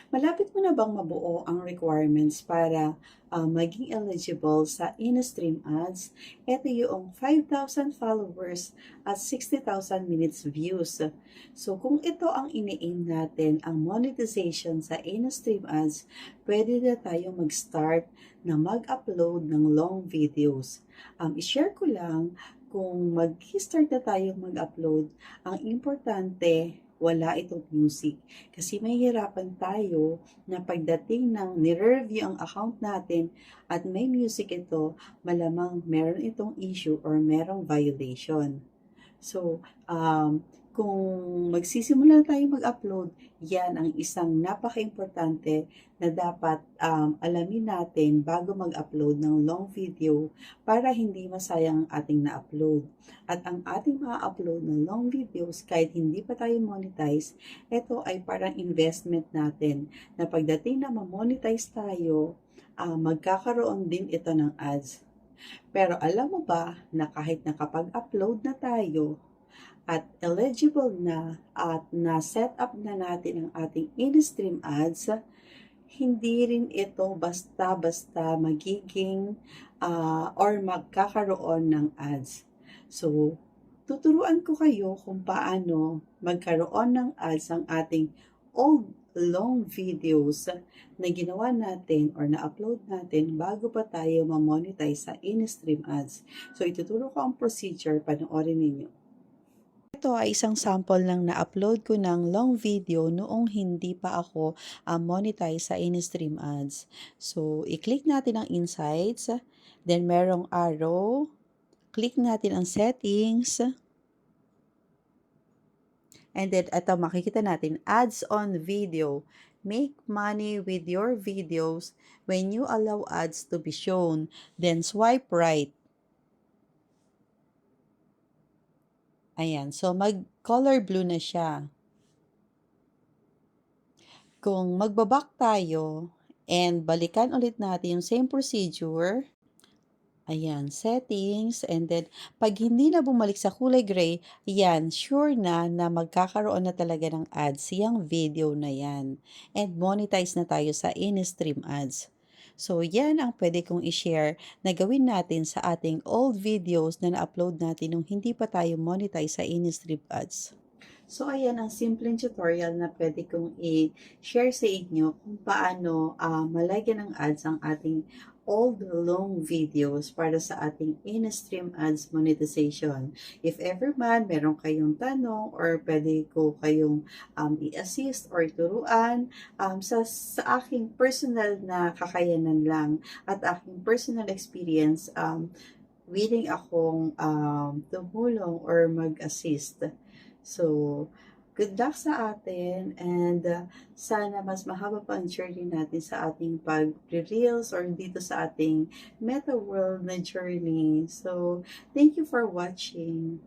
Malapit mo na bang mabuo ang requirements para maging eligible sa in-stream ads? Ito yung 5,000 followers at 60,000 minutes views. So kung ito ang ini-aim natin, ang monetization sa in-stream ads, pwede na tayo mag-start na mag-upload ng long videos. I-share ko lang, kung mag-start na tayo mag-upload, ang importante, wala itong music. Kasi mahihirapan tayo na pagdating ng nire-review ang account natin at may music ito, malamang meron itong issue or merong violation. So, kung magsisimula tayo mag-upload, yan ang isang napaka-importante na dapat alamin natin bago mag-upload ng long video para hindi masayang ang ating na-upload. At ang ating ma-upload ng long videos, kahit hindi pa tayo monetize, ito ay parang investment natin na pagdating na ma-monetize tayo, magkakaroon din ito ng ads. Pero alam mo ba na kahit nakapag-upload na tayo at eligible na at na-set up na natin ang ating in-stream ads, hindi rin ito basta-basta magiging or magkakaroon ng ads. So, tuturuan ko kayo kung paano magkaroon ng ads ang ating old long videos na ginawa natin or na-upload natin bago pa tayo ma-monetize sa in-stream ads. So, ituturo ko ang procedure, panoorin ninyo. Ito ay isang sample ng na-upload ko ng long video noong hindi pa ako monetize sa in-stream ads. So, i-click natin ang insights, then merong arrow, click natin ang settings, and then ito makikita natin, ads on video. Make money with your videos when you allow ads to be shown. Then swipe right. Ayan, so mag-color blue na siya. Kung magbaback tayo and balikan ulit natin yung same procedure, ayan, settings, and then pag hindi na bumalik sa kulay gray, yan, sure na magkakaroon na talaga ng ads yung video na yan. And monetize na tayo sa in-stream ads. So, yan ang pwede kong i-share na gawin natin sa ating old videos na na-upload natin nung hindi pa tayo monetize sa in-stream ads. So, ayan ang simpleng tutorial na pwede kong i-share sa inyo kung paano malagyan ng ads ang ating old long videos para sa ating in-stream ads monetization. If ever man meron kayong tanong or pwede ko kayong i-assist or turuan sa aking personal na kakayanan lang at aking personal experience, willing akong tumulong or mag-assist. So, good luck sa atin and sana mas mahaba pa ang journey natin sa ating pag-reels or dito sa ating meta world na journey. So, thank you for watching.